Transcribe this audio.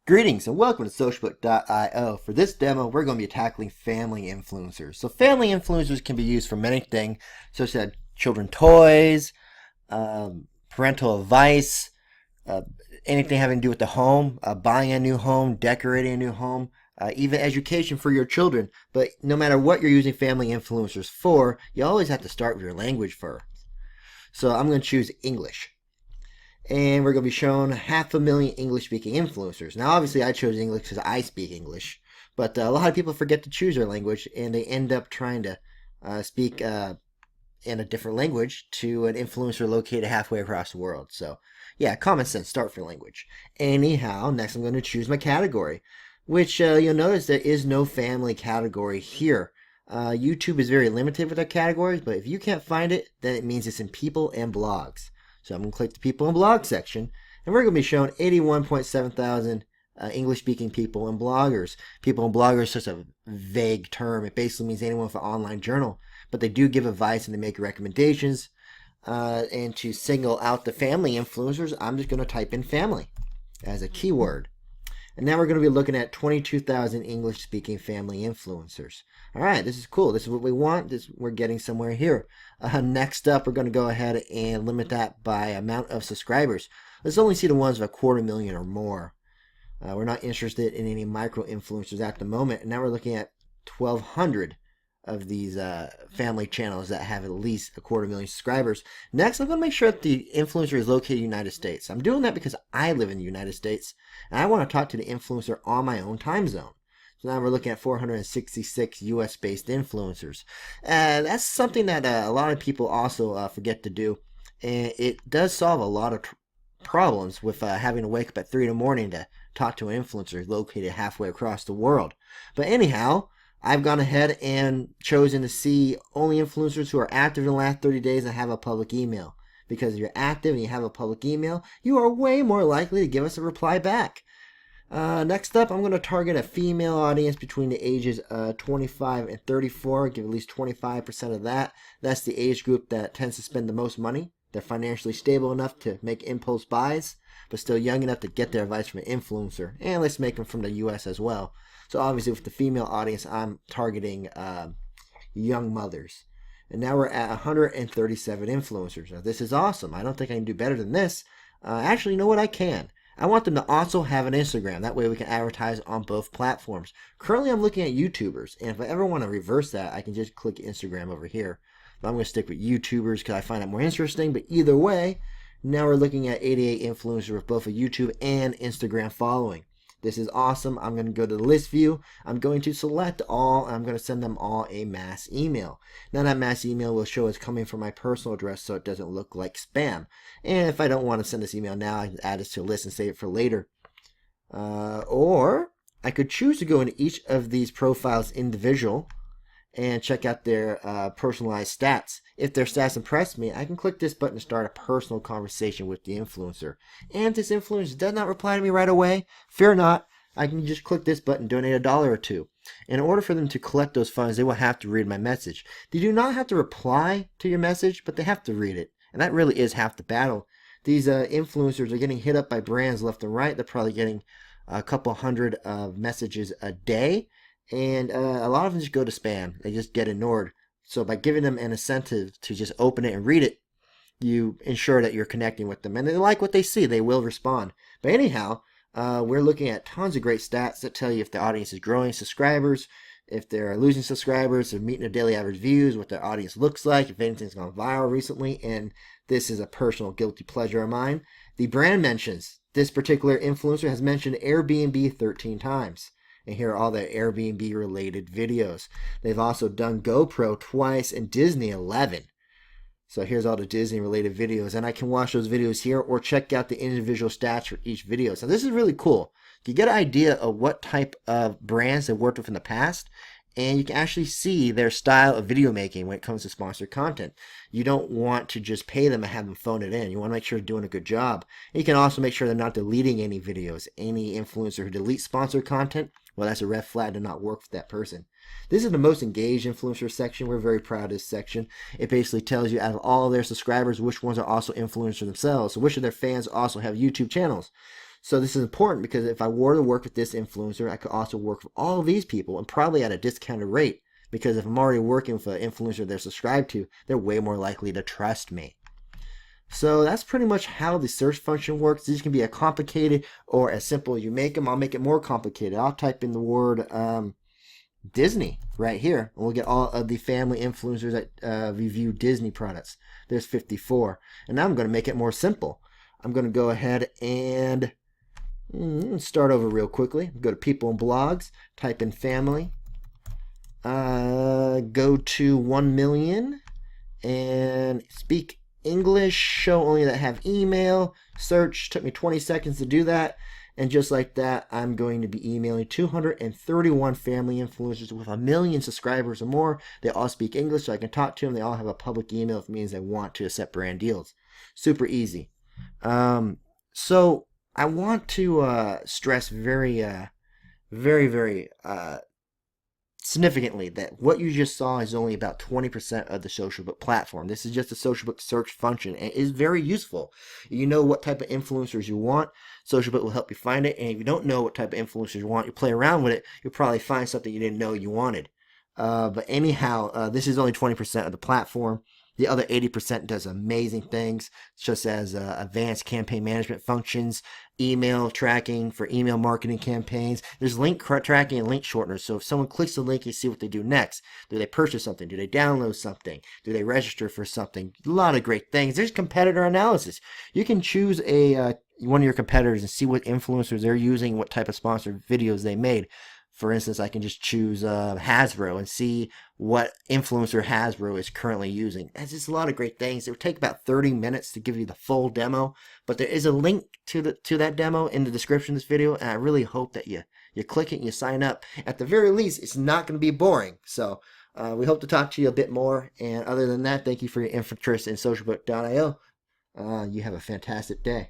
Greetings and welcome to Socialbook.io. For this demo, we're going to be tackling family influencers. So family influencers can be used for many things, such as children toys, parental advice, uh, anything having to do with the home, buying a new home, decorating a new home, even education for your children. But no matter what you're using family influencers for, you always have to start with your language first. So I'm going to choose English. And we're going to be shown 500,000 English-speaking influencers. Now, obviously, I chose English because I speak English, but a lot of people forget to choose their language, and they end up trying to speak in a different language to an influencer located halfway across the world. So, yeah, common sense, start for language. Anyhow, next I'm going to choose my category, which you'll notice there is no family category here. YouTube is very limited with their categories, but if you can't find it, then it means it's in people and blogs. So I'm going to click the people and blog section, and we're going to be shown 81.7 thousand English-speaking people and bloggers. People and bloggers is such a vague term. It basically means anyone with an online journal, but they do give advice and they make recommendations. And to single out the family influencers, I'm just going to type in family as a keyword. And now we're going to be looking at 22,000 English-speaking family influencers. All right, this is cool. This is what we want. We're getting somewhere here. Next up, we're going to go ahead and limit that by amount of subscribers. Let's only see the ones with 250,000 or more. We're not interested in any micro-influencers at the moment. And now we're looking at 1,200 of these family channels that have at least 250,000 subscribers. Next, I'm going to make sure that the influencer is located in the United States. I'm doing that because I live in the United States, and I want to talk to the influencer on my own time zone. So now we're looking at 466 US-based influencers. That's something that a lot of people also forget to do, and it does solve a lot of problems with having to wake up at 3 in the morning to talk to an influencer located halfway across the world. But anyhow, I've gone ahead and chosen to see only influencers who are active in the last 30 days and have a public email. Because if you're active and you have a public email, you are way more likely to give us a reply back. Next up, I'm going to target a female audience between the ages 25 and 34. Give at least 25% of that. That's the age group that tends to spend the most money. They're financially stable enough to make impulse buys, but still young enough to get their advice from an influencer. And let's make them from the US as well. So obviously with the female audience, I'm targeting young mothers. And now we're at 137 influencers. Now this is awesome. I don't think I can do better than this. Actually, you know what? I can. I want them to also have an Instagram. That way we can advertise on both platforms. Currently, I'm looking at YouTubers. And if I ever want to reverse that, I can just click Instagram over here. But I'm going to stick with YouTubers because I find that more interesting. But either way, now we're looking at 88 influencers with both a YouTube and Instagram following. This is awesome. I'm going to go to the list view. I'm going to select all, and I'm going to send them all a mass email. Now that mass email will show it's coming from my personal address so it doesn't look like spam. And if I don't want to send this email now, I can add this to a list and save it for later. Or I could choose to go into each of these profiles individual and check out their personalized stats. If their stats impress me, I can click this button to start a personal conversation with the influencer. And if this influencer does not reply to me right away, fear not, I can just click this button, donate $1 or $2. In order for them to collect those funds, they will have to read my message. They do not have to reply to your message, but they have to read it. And that really is half the battle. These influencers are getting hit up by brands left and right. They're probably getting a couple hundred messages a day. And a lot of them just go to spam. They just get ignored. So by giving them an incentive to just open it and read it, you ensure that you're connecting with them. And they like what they see. They will respond. But anyhow, we're looking at tons of great stats that tell you if the audience is growing subscribers, if they're losing subscribers, they're meeting their daily average views, what their audience looks like, if anything's gone viral recently. And this is a personal guilty pleasure of mine. The brand mentions. This particular influencer has mentioned Airbnb 13 times. And here are all the Airbnb related videos. They've also done GoPro twice and Disney 11. So here's all the Disney related videos. And I can watch those videos here or check out the individual stats for each video. So this is really cool. You get an idea of what type of brands they've worked with in the past. And you can actually see their style of video making when it comes to sponsored content. You don't want to just pay them and have them phone it in. You want to make sure they're doing a good job. And you can also make sure they're not deleting any videos. Any influencer who deletes sponsored content, well, that's a red flag to not work with that person. This is the most engaged influencer section. We're very proud of this section. It basically tells you out of all of their subscribers, which ones are also influencers themselves. So which of their fans also have YouTube channels. So this is important because if I were to work with this influencer, I could also work with all of these people and probably at a discounted rate. Because if I'm already working with an influencer they're subscribed to, they're way more likely to trust me. So that's pretty much how the search function works. These can be as complicated or as simple as you make them. I'll make it more complicated. I'll type in the word Disney right here, and we'll get all of the family influencers that review Disney products. There's 54. And now I'm going to make it more simple. I'm going to go ahead and start over real quickly. Go to people and blogs, type in family, go to 1 million, and speak English, show only that have email, search. Took me 20 seconds to do that. And just like that, I'm going to be emailing 231 family influencers with 1 million subscribers or more. They all speak English, so I can talk to them. They all have a public email if it means they want to accept brand deals. Super easy. So I want to stress very significantly that what you just saw is only about 20% of the SocialBook platform. This is just a SocialBook search function, and it is very useful. You know what type of influencers you want, SocialBook will help you find it. And if you don't know what type of influencers you want, you play around with it, you'll probably find something you didn't know you wanted. But anyhow, this is only 20% of the platform. The other 80% does amazing things, such as advanced campaign management functions, email tracking for email marketing campaigns. There's link tracking and link shorteners. So if someone clicks the link, you see what they do next. Do they purchase something? Do they download something? Do they register for something? A lot of great things. There's competitor analysis. You can choose one of your competitors and see what influencers they're using, what type of sponsored videos they made. For instance, I can just choose Hasbro and see what influencer Hasbro is currently using. It's just a lot of great things. It would take about 30 minutes to give you the full demo, but there is a link to that demo in the description of this video, and I really hope that you click it and you sign up. At the very least, it's not going to be boring. So we hope to talk to you a bit more. And other than that, thank you for your interest in socialbook.io. You have a fantastic day.